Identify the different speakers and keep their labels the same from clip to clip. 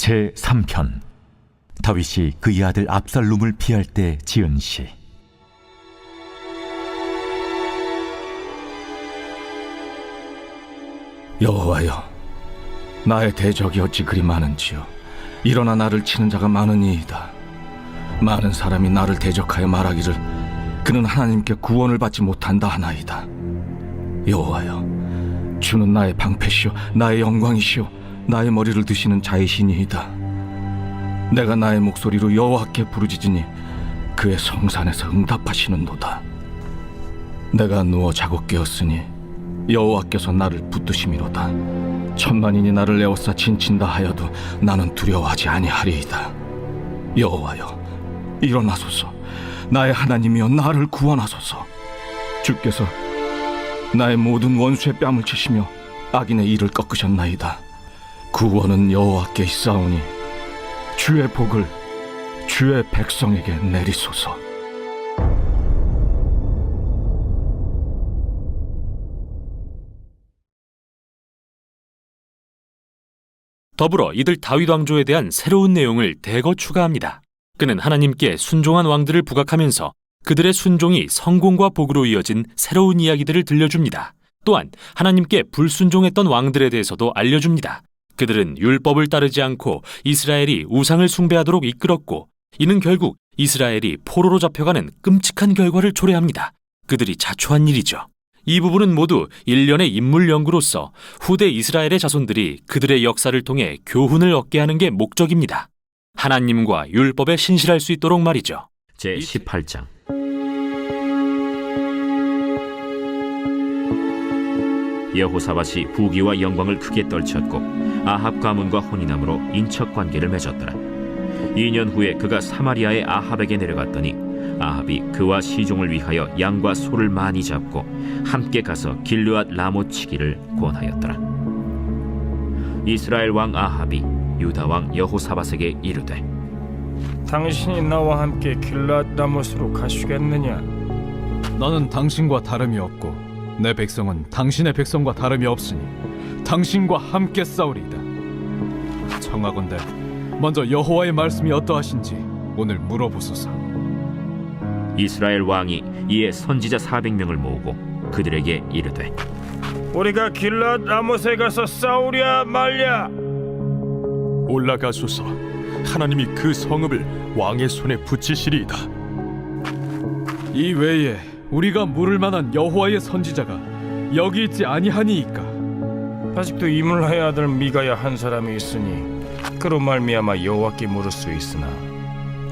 Speaker 1: 제3편 다윗이 그의 아들 압살롬을 피할 때 지은 시.
Speaker 2: 여호와여, 나의 대적이 어찌 그리 많은지요. 일어나 나를 치는 자가 많으니이다. 많은 사람이 나를 대적하여 말하기를 그는 하나님께 구원을 받지 못한다 하나이다. 여호와여, 주는 나의 방패시오 나의 영광이시오 나의 머리를 드시는 자이시니이다. 내가 나의 목소리로 여호와께 부르짖으니 그의 성산에서 응답하시는도다. 내가 누워 자고 깨었으니 여호와께서 나를 붙드심이로다. 천만인이 나를 에워싸 진친다 하여도 나는 두려워하지 아니하리이다. 여호와여, 일어나소서. 나의 하나님이여, 나를 구원하소서. 주께서 나의 모든 원수의 뺨을 치시며 악인의 이를 꺾으셨나이다. 구원은 여호와께 있사오니 주의 복을 주의 백성에게 내리소서.
Speaker 3: 더불어 이들 다윗 왕조에 대한 새로운 내용을 대거 추가합니다. 그는 하나님께 순종한 왕들을 부각하면서 그들의 순종이 성공과 복으로 이어진 새로운 이야기들을 들려줍니다. 또한 하나님께 불순종했던 왕들에 대해서도 알려줍니다. 그들은 율법을 따르지 않고 이스라엘이 우상을 숭배하도록 이끌었고, 이는 결국 이스라엘이 포로로 잡혀가는 끔찍한 결과를 초래합니다. 그들이 자초한 일이죠. 이 부분은 모두 일련의 인물 연구로서 후대 이스라엘의 자손들이 그들의 역사를 통해 교훈을 얻게 하는 게 목적입니다. 하나님과 율법에 신실할 수 있도록 말이죠.
Speaker 4: 제18장. 여호사밧이 부귀와 영광을 크게 떨쳤고 아합 가문과 혼인함으로 인척관계를 맺었더라. 2년 후에 그가 사마리아의 아합에게 내려갔더니 아합이 그와 시종을 위하여 양과 소를 많이 잡고 함께 가서 길르앗 라못 치기를 권하였더라. 이스라엘 왕 아합이 유다 왕 여호사밧에게 이르되,
Speaker 5: 당신이 나와 함께 길르앗 라못으로 가시겠느냐?
Speaker 6: 나는 당신과 다름이 없고 내 백성은 당신의 백성과 다름이 없으니 당신과 함께 싸우리이다. 청하건대 먼저 여호와의 말씀이 어떠하신지 오늘 물어보소서.
Speaker 4: 이스라엘 왕이 이에 선지자 400명을 모으고 그들에게 이르되,
Speaker 5: 우리가 길르앗 라못에 가서 싸우랴 말랴?
Speaker 7: 올라가소서. 하나님이 그 성읍을 왕의 손에 붙이시리이다.
Speaker 6: 이 외에 우리가 물을 만한 여호와의 선지자가 여기 있지 아니하니이까?
Speaker 5: 아직도 이물라의 아들 미가야 한 사람이 있으니 그로 말미암아 여호와께 물을 수 있으나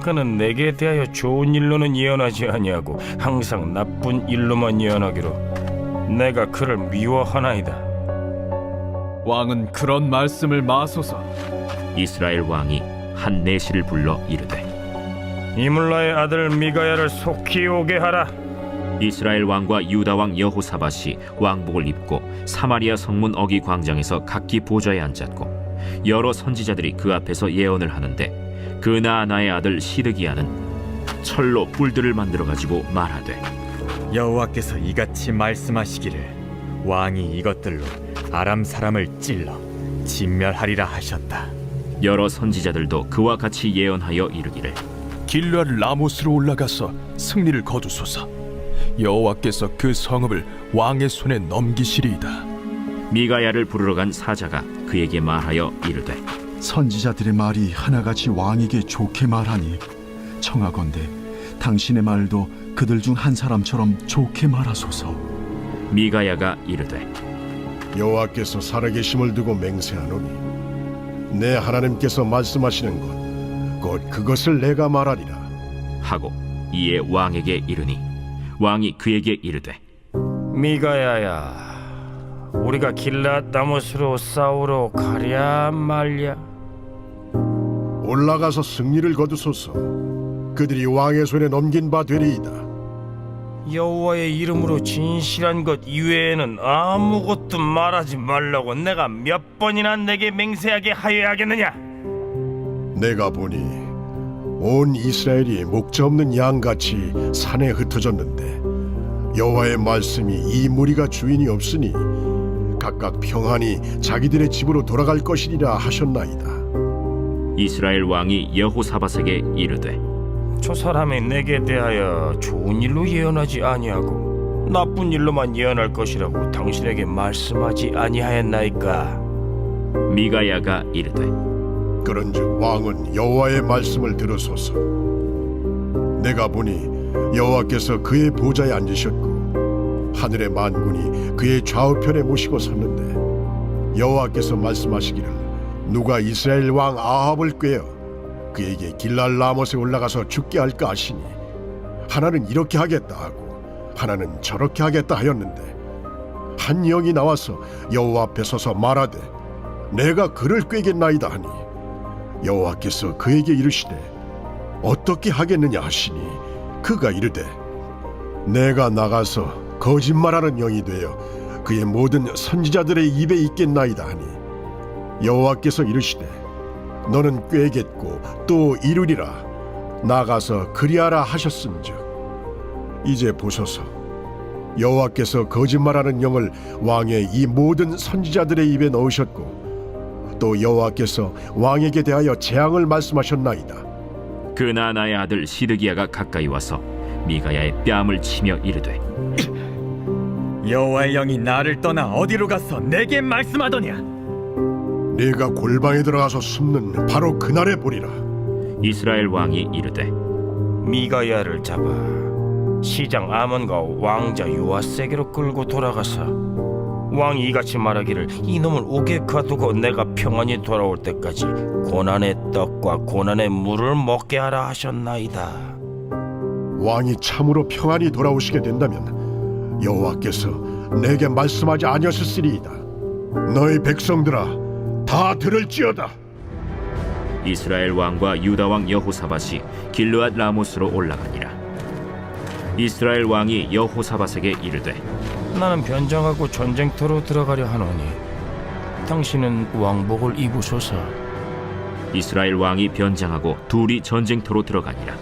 Speaker 5: 그는 내게 대하여 좋은 일로는 예언하지 아니하고 항상 나쁜 일로만 예언하기로 내가 그를 미워하나이다.
Speaker 6: 왕은 그런 말씀을 마소서.
Speaker 4: 이스라엘 왕이 한 내시를 불러 이르되,
Speaker 5: 이물라의 아들 미가야를 속히 오게 하라.
Speaker 4: 이스라엘 왕과 유다 왕 여호사밧이 왕복을 입고 사마리아 성문 어기 광장에서 각기 보좌에 앉았고, 여러 선지자들이 그 앞에서 예언을 하는데, 그 나아나의 아들 시드기야는 철로 뿔들을 만들어 가지고 말하되,
Speaker 8: 여호와께서 이같이 말씀하시기를 왕이 이것들로 아람 사람을 찔러 진멸하리라 하셨다.
Speaker 4: 여러 선지자들도 그와 같이 예언하여 이르기를,
Speaker 7: 길르앗 라못으로 올라가서 승리를 거두소서. 여호와께서 그 성읍을 왕의 손에 넘기시리이다.
Speaker 4: 미가야를 부르러 간 사자가 그에게 말하여 이르되,
Speaker 9: 선지자들의 말이 하나같이 왕에게 좋게 말하니 청하건대 당신의 말도 그들 중 한 사람처럼 좋게 말하소서.
Speaker 4: 미가야가 이르되,
Speaker 10: 여호와께서 살아계심을 두고 맹세하노니 내 하나님께서 말씀하시는 곧 그것을 내가 말하리라
Speaker 4: 하고 이에 왕에게 이르니, 왕이 그에게 이르되,
Speaker 5: 미가야야, 우리가 길르앗 라못으로 싸우러 가랴 말랴?
Speaker 10: 올라가서 승리를 거두소서. 그들이 왕의 손에 넘긴 바 되리이다.
Speaker 5: 여호와의 이름으로 진실한 것 이외에는 아무것도 말하지 말라고 내가 몇 번이나 내게 맹세하게 하여야겠느냐?
Speaker 10: 내가 보니 온 이스라엘이 목자 없는 양같이 산에 흩어졌는데 여호와의 말씀이 이 무리가 주인이 없으니 각각 평안히 자기들의 집으로 돌아갈 것이리라 하셨나이다.
Speaker 4: 이스라엘 왕이 여호사밧에게 이르되
Speaker 5: 저 사람이 내게 대하여 좋은 일로 예언하지 아니하고 나쁜 일로만 예언할 것이라고 당신에게 말씀하지 아니하였나이까?
Speaker 4: 미가야가 이르되
Speaker 10: 그런즉 왕은 여호와의 말씀을 들으소서. 내가 보니 여호와께서 그의 보좌에 앉으셨고 하늘의 만군이 그의 좌우편에 모시고 섰는데 여호와께서 말씀하시기를 누가 이스라엘 왕 아합을 꾀어 그에게 길랄 라못에 올라가서 죽게 할까 하시니 하나는 이렇게 하겠다 하고 하나는 저렇게 하겠다 하였는데 한 영이 나와서 여호와 앞에 서서 말하되 내가 그를 꾀겠나이다 하니 여호와께서 그에게 이르시되 어떻게 하겠느냐 하시니 그가 이르되 내가 나가서 거짓말하는 영이 되어 그의 모든 선지자들의 입에 있겠나이다 하니 여호와께서 이르시되 너는 꾀겠고 또 이루리라 나가서 그리하라 하셨음즉 이제 보소서 여호와께서 거짓말하는 영을 왕의 이 모든 선지자들의 입에 넣으셨고 또 여호와께서 왕에게 대하여 재앙을 말씀하셨나이다.
Speaker 4: 그나 나의 아들 시드기야가 가까이 와서 미가야의 뺨을 치며 이르되
Speaker 8: 여호와의 영이 나를 떠나 어디로 가서 내게 말씀하더냐?
Speaker 10: 네가 골방에 들어가서 숨는 바로 그날에 보리라.
Speaker 4: 이스라엘 왕이 이르되
Speaker 5: 미가야를 잡아 시장 아몬과 왕자 요아세게로 끌고 돌아가서 왕이 이같이 말하기를 이놈을 옥에 가두고 내가 평안히 돌아올 때까지 고난의 떡과 고난의 물을 먹게 하라 하셨나이다.
Speaker 10: 왕이 참으로 평안히 돌아오시게 된다면 여호와께서 내게 말씀하지 아니하셨으리이다. 너희 백성들아 다 들을지어다.
Speaker 4: 이스라엘 왕과 유다 왕 여호사밧이 길르앗 라못으로 올라가니라. 이스라엘 왕이 여호사밧에게 이르되
Speaker 5: 나는 변장하고 전쟁터로 들어가려 하노니 당신은 왕복을 입으소서.
Speaker 4: 이스라엘 왕이 변장하고 둘이 전쟁터로 들어가니라.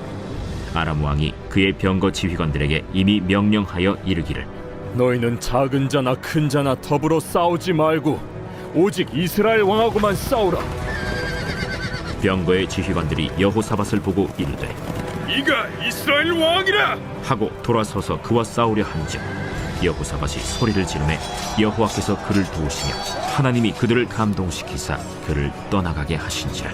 Speaker 4: 아람 왕이 그의 병거 지휘관들에게 이미 명령하여 이르기를
Speaker 7: 너희는 작은 자나 큰 자나 더불어 싸우지 말고 오직 이스라엘 왕하고만 싸우라.
Speaker 4: 병거의 지휘관들이 여호사밧을 보고 이르되
Speaker 7: 이가 이스라엘 왕이라
Speaker 4: 하고 돌아서서 그와 싸우려 한즉 여호사밧이 소리를 지르매 여호와께서 그를 도우시며 하나님이 그들을 감동시키사 그를 떠나가게 하신지라.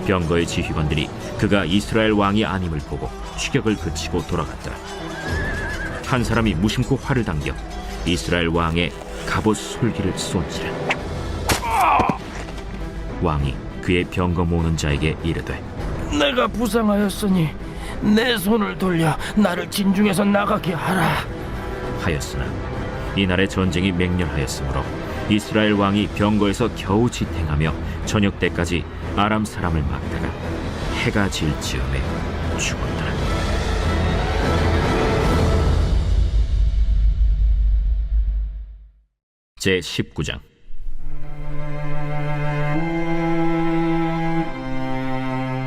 Speaker 4: 병거의 지휘관들이 그가 이스라엘 왕이 아님을 보고 추격을 그치고 돌아갔더라. 한 사람이 무심코 활을 당겨 이스라엘 왕의 갑옷 솔기를 쏜지라. 왕이 그의 병거 모는 자에게 이르되
Speaker 5: 내가 부상하였으니 내 손을 돌려 나를 진중에서 나가게 하라
Speaker 4: 하였으나 이날의 전쟁이 맹렬하였으므로 이스라엘 왕이 병거에서 겨우 지탱하며 저녁 때까지 아람 사람을 막다가 해가 질 즈음에 죽었더라. 제 19장.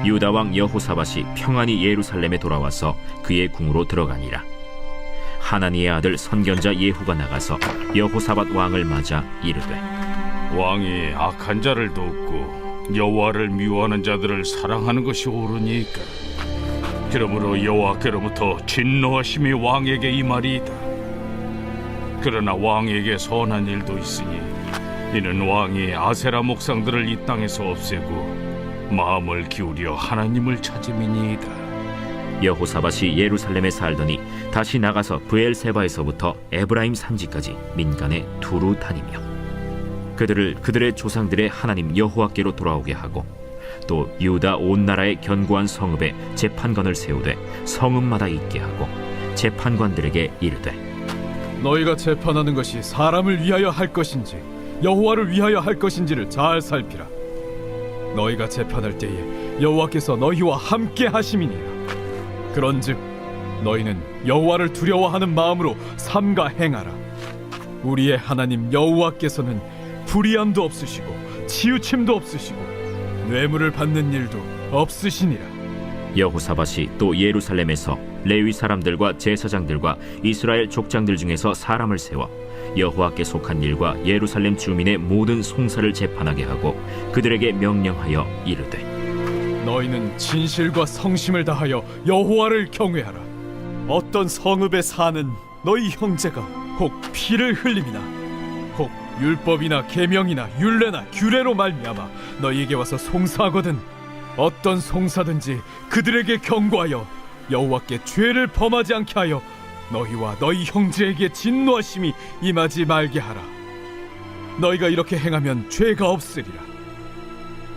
Speaker 4: 유다 왕 여호사밧이 평안히 예루살렘에 돌아와서 그의 궁으로 들어가니라. 하나니의 아들 선견자 예후가 나가서 여호사밧 왕을 맞아 이르되
Speaker 11: 왕이 악한 자를 돕고 여호와를 미워하는 자들을 사랑하는 것이 옳으니까 그러므로 여호와께로부터 진노하심이 왕에게 임하리이다. 그러나 왕에게 선한 일도 있으니 이는 왕이 아세라 목상들을 이 땅에서 없애고 마음을 기울여 하나님을 찾음이니이다.
Speaker 4: 여호사밧이 예루살렘에 살더니 다시 나가서 브엘세바에서부터 에브라임 산지까지 민간에 두루 다니며 그들을 그들의 조상들의 하나님 여호와께로 돌아오게 하고 또 유다 온 나라의 견고한 성읍에 재판관을 세우되 성읍마다 있게 하고 재판관들에게 이르되
Speaker 6: 너희가 재판하는 것이 사람을 위하여 할 것인지 여호와를 위하여 할 것인지를 잘 살피라. 너희가 재판할 때에 여호와께서 너희와 함께 하심이니라. 그런즉 너희는 여호와를 두려워하는 마음으로 삼가 행하라. 우리의 하나님 여호와께서는 불의함도 없으시고 치우침도 없으시고 뇌물을 받는 일도 없으시니라.
Speaker 4: 여호사밧이 또 예루살렘에서 레위 사람들과 제사장들과 이스라엘 족장들 중에서 사람을 세워 여호와께 속한 일과 예루살렘 주민의 모든 송사를 재판하게 하고 그들에게 명령하여 이르되
Speaker 6: 너희는 진실과 성심을 다하여 여호와를 경외하라. 어떤 성읍에 사는 너희 형제가 혹 피를 흘림이나 혹 율법이나 계명이나 율례나 규례로 말미암아 너희에게 와서 송사하거든 어떤 송사든지 그들에게 경고하여 여호와께 죄를 범하지 않게 하여 너희와 너희 형제에게 진노하심이 임하지 말게 하라. 너희가 이렇게 행하면 죄가 없으리라.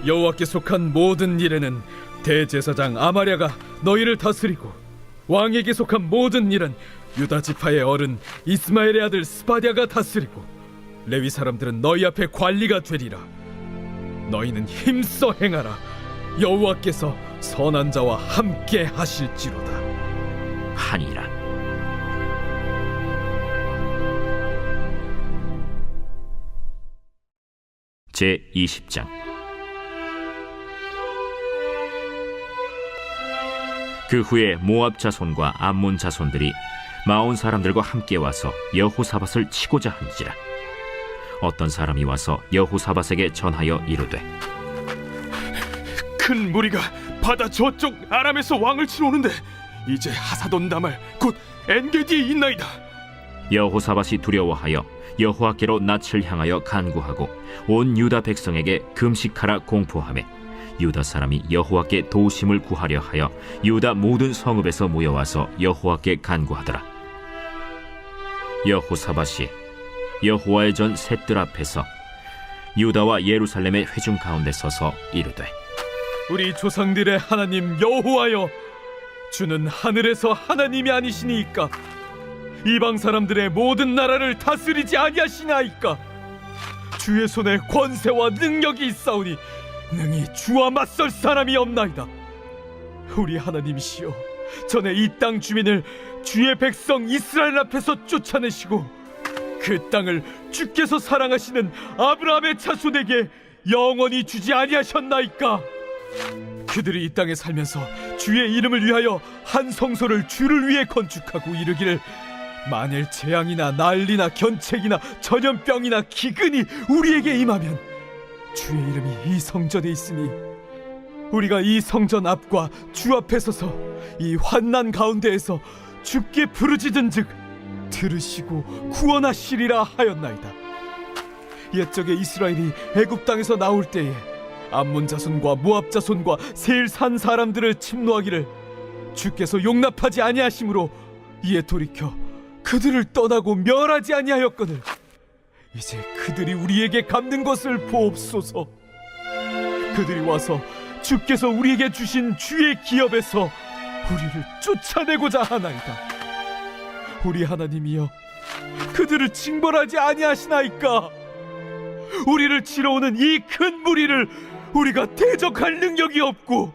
Speaker 6: 여호와께 속한 모든 일에는 대제사장 아마랴가 너희를 다스리고 왕에게 속한 모든 일은 유다 지파의 어른 이스마엘의 아들 스바랴가 다스리고 레위 사람들은 너희 앞에 관리가 되리라. 너희는 힘써 행하라. 여호와께서 선한 자와 함께 하실지로다
Speaker 4: 하니라. 제20장. 그 후에 모압 자손과 암몬 자손들이 마온 사람들과 함께 와서 여호사밧을 치고자 한지라. 어떤 사람이 와서 여호사밧에게 전하여 이르되
Speaker 8: 큰 무리가 바다 저쪽 아람에서 왕을 치러 오는데 이제 하사돈 다말 곧 엔게디에 있나이다.
Speaker 4: 여호사밧이 두려워하여 여호와께로 낯을 향하여 간구하고 온 유다 백성에게 금식하라 공포하매 유다 사람이 여호와께 도우심을 구하려 하여 유다 모든 성읍에서 모여와서 여호와께 간구하더라. 여호사밧이 여호와의 전 셋들 앞에서 유다와 예루살렘의 회중 가운데 서서 이르되
Speaker 6: 우리 조상들의 하나님 여호와여, 주는 하늘에서 하나님이 아니시니이까 이방 사람들의 모든 나라를 다스리지 아니하시나이까. 주의 손에 권세와 능력이 있사오니 능히 주와 맞설 사람이 없나이다. 우리 하나님이시여, 전에 이 땅 주민을 주의 백성 이스라엘 앞에서 쫓아내시고 그 땅을 주께서 사랑하시는 아브라함의 자손에게 영원히 주지 아니하셨나이까. 그들이 이 땅에 살면서 주의 이름을 위하여 한 성소를 주를 위해 건축하고 이르기를 만일 재앙이나 난리나 견책이나 전염병이나 기근이 우리에게 임하면 주의 이름이 이 성전에 있으니 우리가 이 성전 앞과 주 앞에 서서 이 환난 가운데에서 주께 부르짖은즉 들으시고 구원하시리라 하였나이다. 옛적에 이스라엘이 애굽 땅에서 나올 때에 암몬 자손과 모압 자손과 세일 산 사람들을 침노하기를 주께서 용납하지 아니하심으로 이에 돌이켜 그들을 떠나고 멸하지 아니하였거늘 이제 그들이 우리에게 갚는 것을 보옵소서. 그들이 와서 주께서 우리에게 주신 주의 기업에서 우리를 쫓아내고자 하나이다. 우리 하나님이여, 그들을 징벌하지 아니하시나이까. 우리를 치러 오는 이 큰 무리를 우리가 대적할 능력이 없고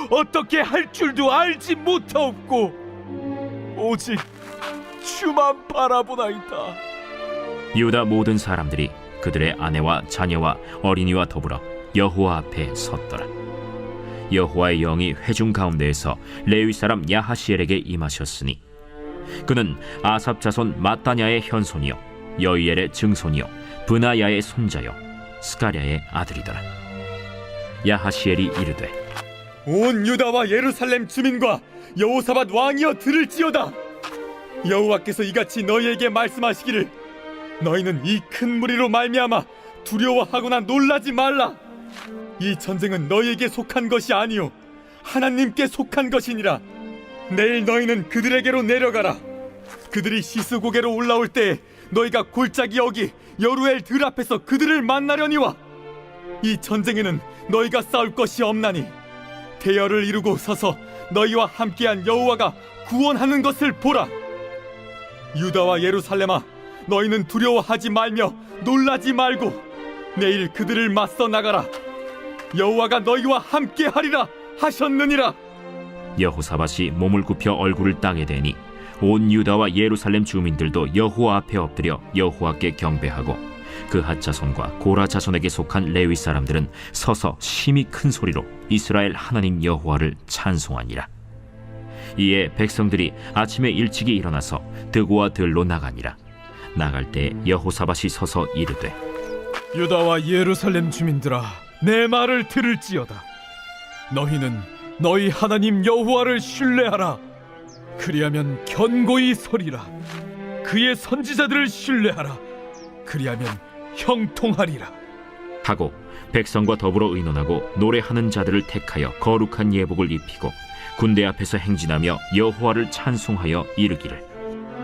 Speaker 6: 어떻게 할 줄도 알지 못하옵고 오직 주만 바라보나이다.
Speaker 4: 유다 모든 사람들이 그들의 아내와 자녀와 어린이와 더불어 여호와 앞에 섰더라. 여호와의 영이 회중 가운데에서 레위 사람 야하시엘에게 임하셨으니 그는 아삽 자손 마따냐의 현손이요 여이엘의 증손이요 브나야의 손자요 스가랴의 아들이더라. 야하시엘이 이르되
Speaker 8: 온 유다와 예루살렘 주민과 여호사밧 왕이여 들을지어다. 여호와께서 이같이 너희에게 말씀하시기를 너희는 이 큰 무리로 말미암아 두려워하거나 놀라지 말라. 이 전쟁은 너희에게 속한 것이 아니요 하나님께 속한 것이니라. 내일 너희는 그들에게로 내려가라. 그들이 시스고개로 올라올 때에 너희가 골짜기 여기 여루엘 들 앞에서 그들을 만나려니와 이 전쟁에는 너희가 싸울 것이 없나니 대열을 이루고 서서 너희와 함께한 여호와가 구원하는 것을 보라. 유다와 예루살렘아, 너희는 두려워하지 말며 놀라지 말고 내일 그들을 맞서 나가라. 여호와가 너희와 함께하리라 하셨느니라.
Speaker 4: 여호사밧이 몸을 굽혀 얼굴을 땅에 대니 온 유다와 예루살렘 주민들도 여호와 앞에 엎드려 여호와께 경배하고 그핫 자손과 고라 자손에게 속한 레위 사람들은 서서 심히 큰 소리로 이스라엘 하나님 여호와를 찬송하니라. 이에 백성들이 아침에 일찍이 일어나서 드고와 들로 나가니라. 나갈 때 여호사밧이 서서 이르되
Speaker 6: 유다와 예루살렘 주민들아, 내 말을 들을지어다. 너희는 너희 하나님 여호와를 신뢰하라. 그리하면 견고히 서리라. 그의 선지자들을 신뢰하라. 그리하면 형통하리라.
Speaker 4: 하고 백성과 더불어 의논하고 노래하는 자들을 택하여 거룩한 예복을 입히고 군대 앞에서 행진하며 여호와를 찬송하여 이르기를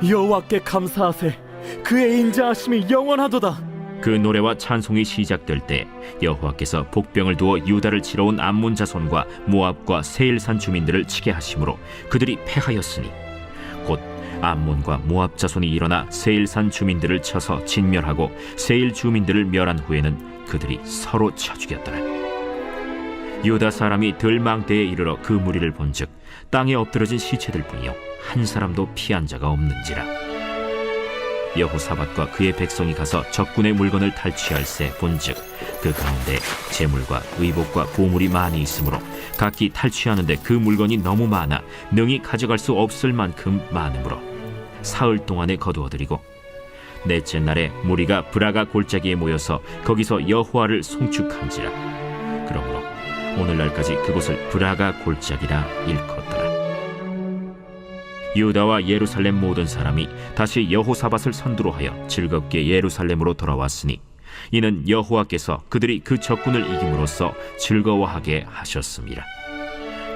Speaker 7: 여호와께 감사하세. 그의 인자하심이 영원하도다.
Speaker 4: 그 노래와 찬송이 시작될 때 여호와께서 복병을 두어 유다를 치러 온 암몬 자손과 모압과 세일산 주민들을 치게 하심으로 그들이 패하였으니 곧 암몬과 모압 자손이 일어나 세일산 주민들을 쳐서 진멸하고 세일 주민들을 멸한 후에는 그들이 서로 쳐 죽였더라. 유다 사람이 들망대에 이르러 그 무리를 본즉 땅에 엎드러진 시체들 뿐이요 한 사람도 피한 자가 없는지라. 여호사밧과 그의 백성이 가서 적군의 물건을 탈취할새 본즉 그 가운데 재물과 의복과 보물이 많이 있으므로 각기 탈취하는데 그 물건이 너무 많아 능히 가져갈 수 없을 만큼 많으므로 사흘 동안에 거두어들이고 넷째 날에 무리가 브라가 골짜기에 모여서 거기서 여호와를 송축한지라. 그러므로 오늘날까지 그곳을 브라가 골짜기라 일컫더라. 유다와 예루살렘 모든 사람이 다시 여호사밧을 선두로 하여 즐겁게 예루살렘으로 돌아왔으니 이는 여호와께서 그들이 그 적군을 이김으로써 즐거워하게 하셨습니다.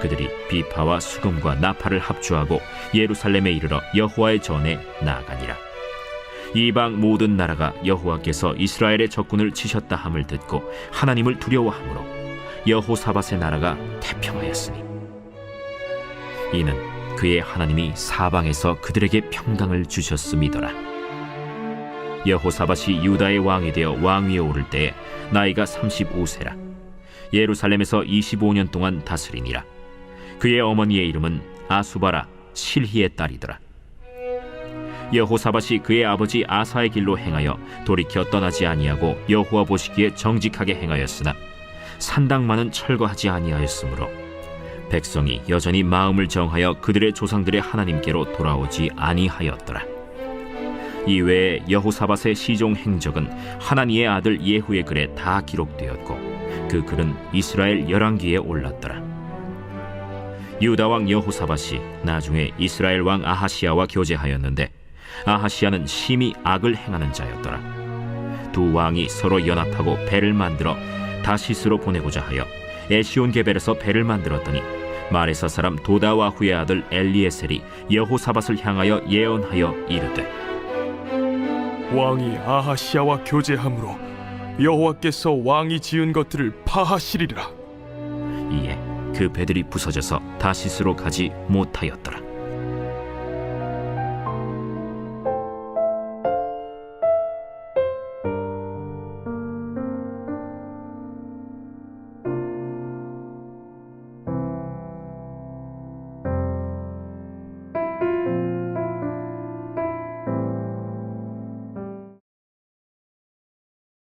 Speaker 4: 그들이 비파와 수금과 나팔을 합주하고 예루살렘에 이르러 여호와의 전에 나아가니라. 이방 모든 나라가 여호와께서 이스라엘의 적군을 치셨다 함을 듣고 하나님을 두려워하므로 여호사밧의 나라가 태평하였으니 이는 그의 하나님이 사방에서 그들에게 평강을 주셨음이더라. 여호사밧이 유다의 왕이 되어 왕위에 오를 때에 나이가 35세라. 예루살렘에서 25년 동안 다스리니라. 그의 어머니의 이름은 아수바라 실히의 딸이더라. 여호사밧이 그의 아버지 아사의 길로 행하여 돌이켜 떠나지 아니하고 여호와 보시기에 정직하게 행하였으나 산당만은 철거하지 아니하였으므로 백성이 여전히 마음을 정하여 그들의 조상들의 하나님께로 돌아오지 아니하였더라. 이외에 여호사밧의 시종 행적은 하나니의 아들 예후의 글에 다 기록되었고 그 글은 이스라엘 열왕기에 올랐더라. 유다 왕 여호사밧이 나중에 이스라엘 왕 아하시야와 교제하였는데 아하시야는 심히 악을 행하는 자였더라. 두 왕이 서로 연합하고 배를 만들어 다시스로 보내고자 하여 에시온 게벨에서 배를 만들었더니 마레사 사람 도다와후의 아들 엘리에셀이 여호사밧을 향하여 예언하여 이르되
Speaker 12: 왕이 아하시야와 교제함으로 여호와께서 왕이 지은 것들을 파하시리라.
Speaker 4: 이에 그 배들이 부서져서 다시스로 가지 못하였더라.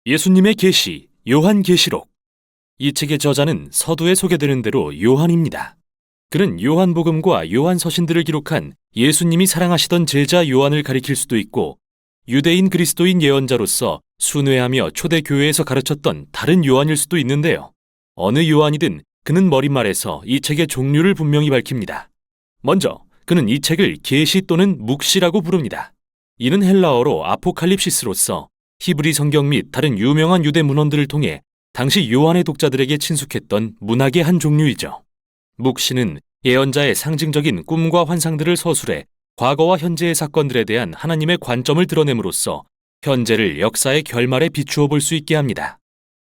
Speaker 3: 예수님의 계시, 요한계시록. 이 책의 저자는 서두에 소개되는 대로 요한입니다. 그는 요한복음과 요한서신들을 기록한 예수님이 사랑하시던 제자 요한을 가리킬 수도 있고 유대인 그리스도인 예언자로서 순회하며 초대교회에서 가르쳤던 다른 요한일 수도 있는데요. 어느 요한이든 그는 머릿말에서 이 책의 종류를 분명히 밝힙니다. 먼저 그는 이 책을 계시 또는 묵시라고 부릅니다. 이는 헬라어로 아포칼립시스로서 히브리 성경 및 다른 유명한 유대 문헌들을 통해 당시 요한의 독자들에게 친숙했던 문학의 한 종류이죠. 묵시는 예언자의 상징적인 꿈과 환상들을 서술해 과거와 현재의 사건들에 대한 하나님의 관점을 드러냄으로써 현재를 역사의 결말에 비추어 볼 수 있게 합니다.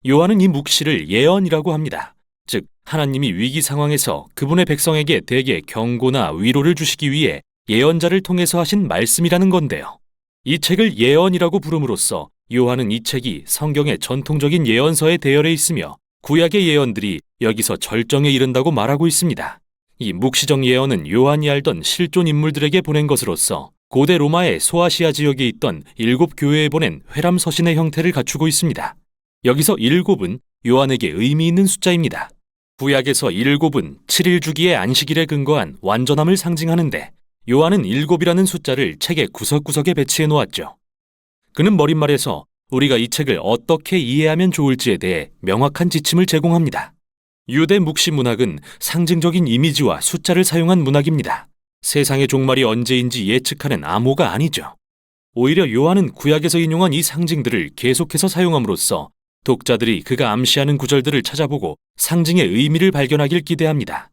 Speaker 3: 요한은 이 묵시를 예언이라고 합니다. 즉 하나님이 위기 상황에서 그분의 백성에게 대개 경고나 위로를 주시기 위해 예언자를 통해서 하신 말씀이라는 건데요. 이 책을 예언이라고 부름으로써 요한은 이 책이 성경의 전통적인 예언서에 대열해 있으며 구약의 예언들이 여기서 절정에 이른다고 말하고 있습니다. 이 묵시적 예언은 요한이 알던 실존 인물들에게 보낸 것으로서 고대 로마의 소아시아 지역에 있던 7 교회에 보낸 회람 서신의 형태를 갖추고 있습니다. 여기서 7은 요한에게 의미 있는 숫자입니다. 구약에서 7은 7일 주기의 안식일에 근거한 완전함을 상징하는데 요한은 7이라는 숫자를 책의 구석구석에 배치해 놓았죠. 그는 머릿말에서 우리가 이 책을 어떻게 이해하면 좋을지에 대해 명확한 지침을 제공합니다. 유대 묵시 문학은 상징적인 이미지와 숫자를 사용한 문학입니다. 세상의 종말이 언제인지 예측하는 암호가 아니죠. 오히려 요한은 구약에서 인용한 이 상징들을 계속해서 사용함으로써 독자들이 그가 암시하는 구절들을 찾아보고 상징의 의미를 발견하길 기대합니다.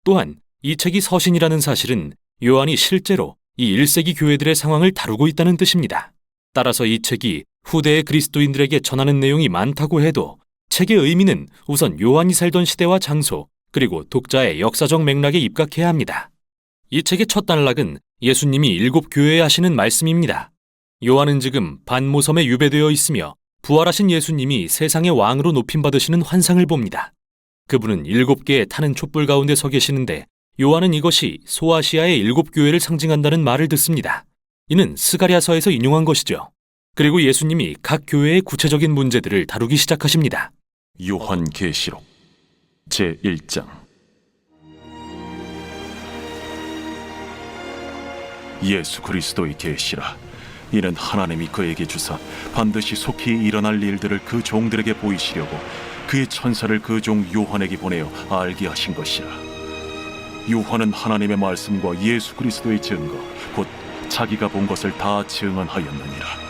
Speaker 3: 또한 이 책이 서신이라는 사실은 요한이 실제로 이 1세기 교회들의 상황을 다루고 있다는 뜻입니다. 따라서 이 책이 후대의 그리스도인들에게 전하는 내용이 많다고 해도 책의 의미는 우선 요한이 살던 시대와 장소, 그리고 독자의 역사적 맥락에 입각해야 합니다. 이 책의 첫 단락은 예수님이 7 교회에 하시는 말씀입니다. 요한은 지금 반모섬에 유배되어 있으며 부활하신 예수님이 세상의 왕으로 높임받으시는 환상을 봅니다. 그분은 7개의 타는 촛불 가운데 서 계시는데 요한은 이것이 소아시아의 7 교회를 상징한다는 말을 듣습니다. 이는 스가랴서에서 인용한 것이죠. 그리고 예수님이 각 교회의 구체적인 문제들을 다루기 시작하십니다.
Speaker 1: 요한계시록 제1장. 예수 그리스도의 계시라. 이는 하나님이 그에게 주사 반드시 속히 일어날 일들을 그 종들에게 보이시려고 그의 천사를 그 종 요한에게 보내어 알게 하신 것이라. 요한은 하나님의 말씀과 예수 그리스도의 증거, 곧 자기가 본 것을 다 증언하였느니라.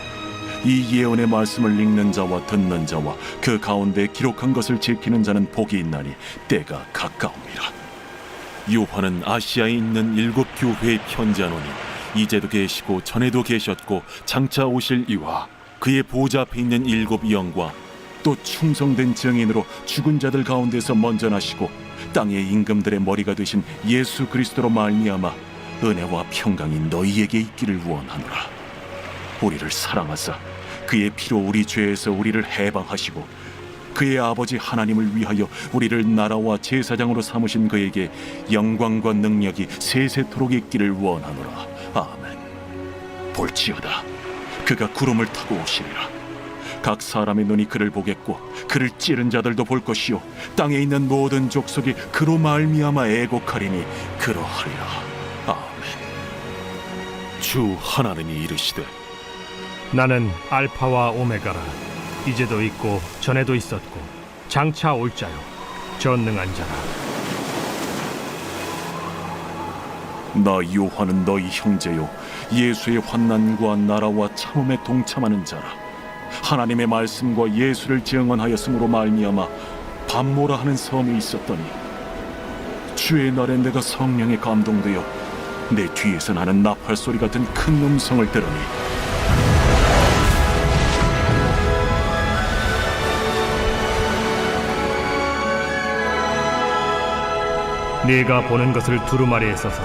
Speaker 1: 이 예언의 말씀을 읽는 자와 듣는 자와 그 가운데 기록한 것을 지키는 자는 복이 있나니 때가 가까움이라. 요한은 아시아에 있는 7 교회에 편지하노니 이제도 계시고 전에도 계셨고 장차 오실 이와 그의 보좌 앞에 있는 7 영과 또 충성된 증인으로 죽은 자들 가운데서 먼저 나시고 땅의 임금들의 머리가 되신 예수 그리스도로 말미암아 은혜와 평강이 너희에게 있기를 원하노라. 우리를 사랑하사 그의 피로 우리 죄에서 우리를 해방하시고 그의 아버지 하나님을 위하여 우리를 나라와 제사장으로 삼으신 그에게 영광과 능력이 세세토록 있기를 원하노라. 아멘. 볼지어다 그가 구름을 타고 오시리라. 각 사람의 눈이 그를 보겠고 그를 찌른 자들도 볼 것이요 땅에 있는 모든 족속이 그로 말미암아 애곡하리니 그러하리라. 아멘. 주 하나님이 이르시되
Speaker 13: 나는 알파와 오메가라. 이제도 있고 전에도 있었고 장차 올 자요 전능한 자라.
Speaker 1: 나 요한은 너희 형제요 예수의 환난과 나라와 참음에 동참하는 자라. 하나님의 말씀과 예수를 증언하였으므로 말미암아 밤모라 하는 섬이 있었더니 주의 날에 내가 성령에 감동되어 내 뒤에서 나는 나팔 소리 같은 큰 음성을 들으니
Speaker 13: 네가 보는 것을 두루마리에 써서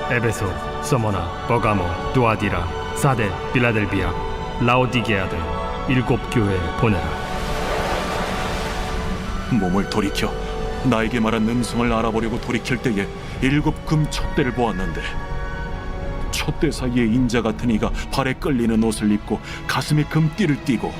Speaker 13: 에베소, 서머나, 버가모, 두아디라, 사데, 빌라델비아, 라오디게아들 7 교회에 보내라.
Speaker 1: 몸을 돌이켜 나에게 말한 음성을 알아보려고 돌이킬 때에 7 금 촛대를 보았는데 촛대 사이에 인자 같은 이가 발에 끌리는 옷을 입고 가슴에 금띠를 띠고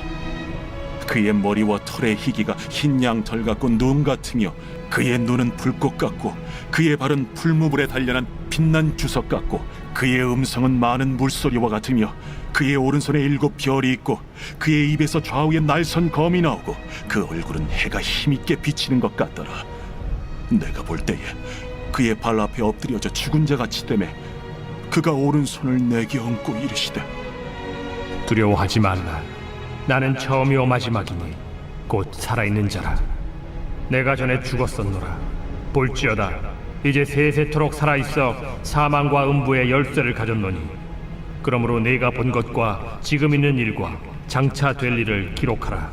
Speaker 1: 그의 머리와 털의 희기가 흰 양털 같고 눈 같으며 그의 눈은 불꽃 같고 그의 발은 풀무불에 단련한 빛난 주석 같고 그의 음성은 많은 물소리와 같으며 그의 오른손에 7 별이 있고 그의 입에서 좌우에 날선 검이 나오고 그 얼굴은 해가 힘있게 비치는 것 같더라. 내가 볼 때에 그의 발 앞에 엎드려져 죽은 자같이 되매 그가 오른손을 내게 얹고 이르시되
Speaker 13: 두려워하지 말라. 나는 처음이요 마지막이니 곧 살아있는 자라. 내가 전에 죽었었노라. 볼지어다 이제 세세토록 살아있어 사망과 음부의 열쇠를 가졌노니 그러므로 내가 본 것과 지금 있는 일과 장차 될 일을 기록하라.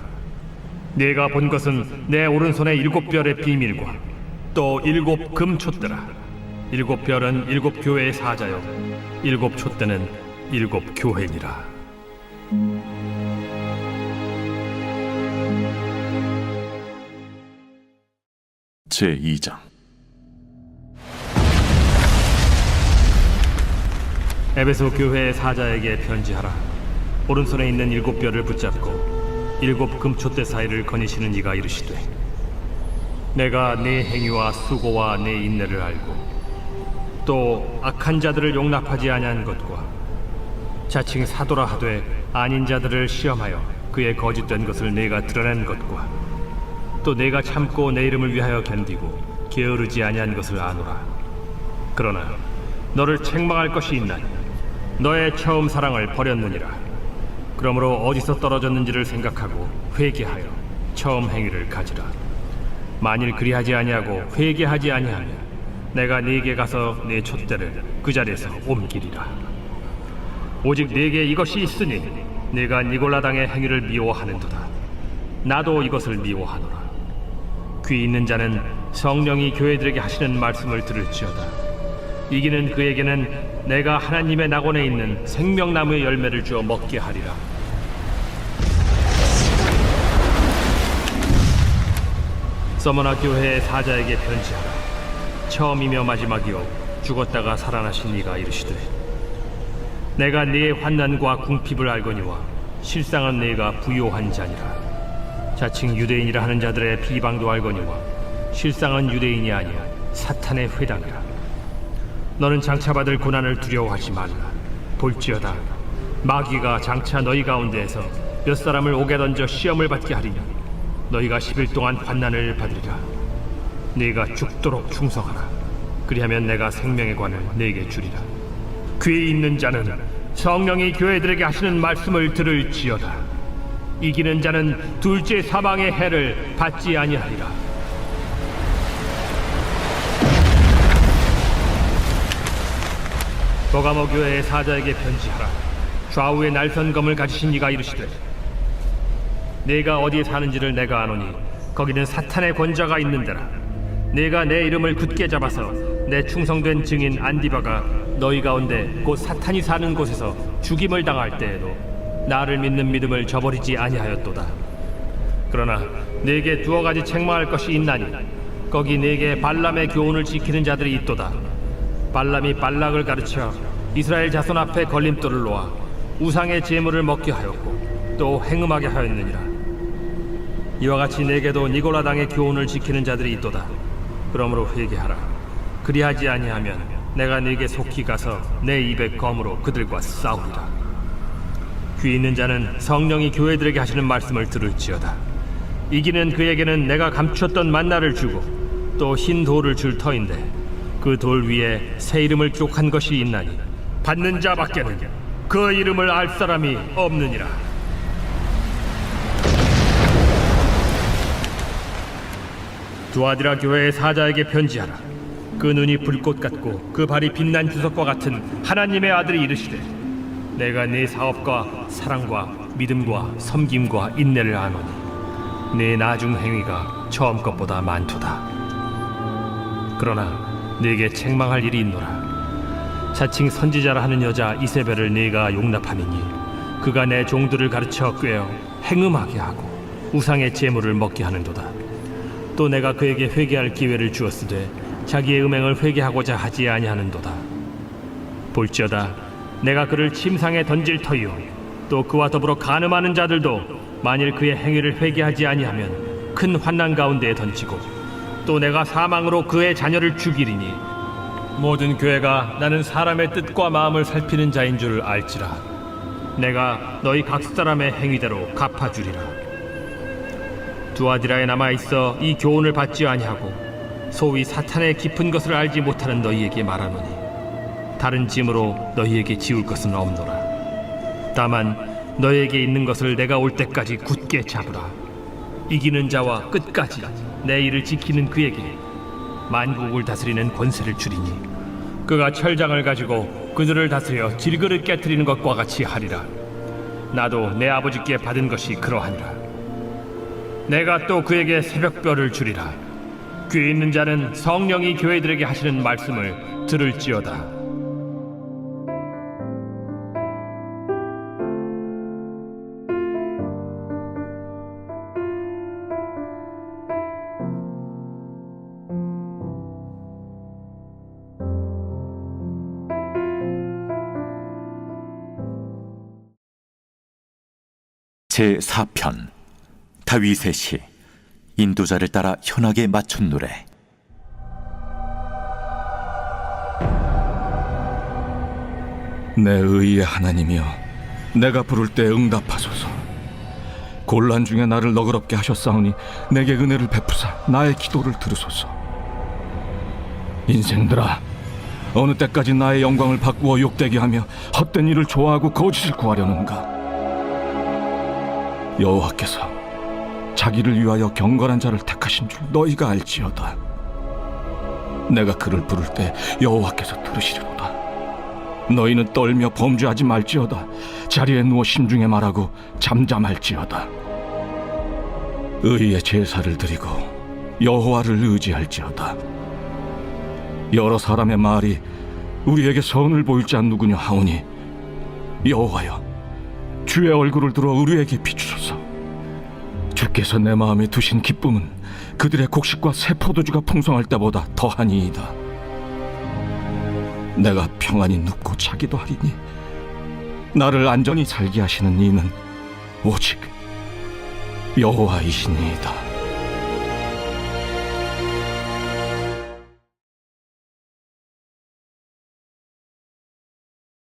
Speaker 13: 내가 본 것은 내 오른손의 7 별의 비밀과 또 7 금 촛대라. 7 별은 7 교회의 사자요 7 촛대는 7 교회니라.
Speaker 1: 제2장.
Speaker 13: 에베소 교회의 사자에게 편지하라. 오른손에 있는 7 별을 붙잡고 7 금촛대 사이를 거니시는 이가 이르시되 내가 네 행위와 수고와 네 인내를 알고 또 악한 자들을 용납하지 아니한 것과 자칭 사도라 하되 아닌 자들을 시험하여 그의 거짓된 것을 내가 드러낸 것과 또 내가 참고 내 이름을 위하여 견디고 게으르지 아니한 것을 아노라. 그러나 너를 책망할 것이 있나니 너의 처음 사랑을 버렸느니라. 그러므로 어디서 떨어졌는지를 생각하고 회개하여 처음 행위를 가지라. 만일 그리하지 아니하고 회개하지 아니하면 내가 네게 가서 네 촛대를 그 자리에서 옮기리라. 오직 네게 이것이 있으니 네가 니골라당의 행위를 미워하는도다. 나도 이것을 미워하노라. 귀 있는 자는 성령이 교회들에게 하시는 말씀을 들을지어다. 이기는 그에게는 내가 하나님의 낙원에 있는 생명나무의 열매를 주어 먹게 하리라. 서머나 교회의 사자에게 편지하라. 처음이며 마지막이요 죽었다가 살아나신 이가 이르시되, 내가 네의 환난과 궁핍을 알거니와 실상은 네가 부요한 자니라. 자칭 유대인이라 하는 자들의 비방도 알거니와 실상은 유대인이 아니야 사탄의 회당이라. 너는 장차 받을 고난을 두려워하지 말라. 볼지어다 마귀가 장차 너희 가운데에서 몇 사람을 옥에 던져 시험을 받게 하리니 너희가 10일 동안 환난을 받으리라. 네가 죽도록 충성하라. 그리하면 내가 생명의 관을 네게 주리라. 귀 있는 자는 성령이 교회들에게 하시는 말씀을 들을지어다. 이기는 자는 둘째 사망의 해를 받지 아니하리라. 버가모 교회의 사자에게 편지하라. 좌우에 날선 검을 가지신 이가 이르시되, 네가 어디에 사는지를 내가 아노니 거기는 사탄의 권자가 있는 데라. 네가 내 이름을 굳게 잡아서 내 충성된 증인 안디바가 너희 가운데 곧 사탄이 사는 곳에서 죽임을 당할 때에도 나를 믿는 믿음을 저버리지 아니하였도다. 그러나 네게 두어 가지 책망할 것이 있나니 거기 네게 발람의 교훈을 지키는 자들이 있도다. 발람이 발락을 가르쳐 이스라엘 자손 앞에 걸림돌을 놓아 우상의 제물을 먹게 하였고 또 행음하게 하였느니라. 이와 같이 네게도 니골라당의 교훈을 지키는 자들이 있도다. 그러므로 회개하라. 그리하지 아니하면 내가 네게 속히 가서 내 입의 검으로 그들과 싸우리라. 귀 있는 자는 성령이 교회들에게 하시는 말씀을 들을지어다. 이기는 그에게는 내가 감추었던 만나를 주고 또 흰 돌을 줄 터인데 그 돌 위에 새 이름을 기록한 것이 있나니 받는 자밖에는 그 이름을 알 사람이 없느니라. 두아디라 교회의 사자에게 편지하라. 그 눈이 불꽃 같고 그 발이 빛난 주석과 같은 하나님의 아들이 이르시되, 내가 네 사업과 사랑과 믿음과 섬김과 인내를 아노니 네 나중 행위가 처음 것보다 많도다. 그러나 네게 책망할 일이 있노라. 자칭 선지자라 하는 여자 이세벨을 네가 용납함이니 그가 내 종들을 가르쳐 꾀어 행음하게 하고 우상의 제물을 먹게 하는도다. 또 내가 그에게 회개할 기회를 주었으되 자기의 음행을 회개하고자 하지 아니하는도다. 볼지어다 내가 그를 침상에 던질 터이요 또 그와 더불어 간음하는 자들도 만일 그의 행위를 회개하지 아니하면 큰 환난 가운데에 던지고 또 내가 사망으로 그의 자녀를 죽이리니 모든 교회가 나는 사람의 뜻과 마음을 살피는 자인 줄 알지라. 내가 너희 각 사람의 행위대로 갚아주리라. 두아디라에 남아있어 이 교훈을 받지 아니하고 소위 사탄의 깊은 것을 알지 못하는 너희에게 말하노니 다른 짐으로 너희에게 지울 것은 없노라. 다만 너희에게 있는 것을 내가 올 때까지 굳게 잡으라. 이기는 자와 끝까지 내 일을 지키는 그에게 만국을 다스리는 권세를 주리니 그가 철장을 가지고 그들을 다스려 질그릇 깨트리는 것과 같이 하리라. 나도 내 아버지께 받은 것이 그러하니라. 내가 또 그에게 새벽별을 주리라. 귀 있는 자는 성령이 교회들에게 하시는 말씀을 들을지어다.
Speaker 1: 제4편 다윗의 시 인도자를 따라 현악에 맞춘 노래.
Speaker 2: 내 의의 하나님이여, 내가 부를 때 응답하소서. 곤란 중에 나를 너그럽게 하셨사오니 내게 은혜를 베푸사 나의 기도를 들으소서. 인생들아, 어느 때까지 나의 영광을 바꾸어 욕되게 하며 헛된 일을 좋아하고 거짓을 구하려는가? 여호와께서 자기를 위하여 경건한 자를 택하신 줄 너희가 알지어다. 내가 그를 부를 때 여호와께서 들으시리로다. 너희는 떨며 범죄하지 말지어다. 자리에 누워 심중에 말하고 잠잠할지어다. 의의 제사를 드리고 여호와를 의지할지어다. 여러 사람의 말이 우리에게 선을 보일 자 누구냐 하오니 여호와여, 주의 얼굴을 들어 우리에게 비추소서. 주께서 내 마음에 두신 기쁨은 그들의 곡식과 새 포도주가 풍성할 때보다 더하니이다. 내가 평안히 눕고 자기도 하리니 나를 안전히 살게 하시는 이는 오직 여호와이시니이다.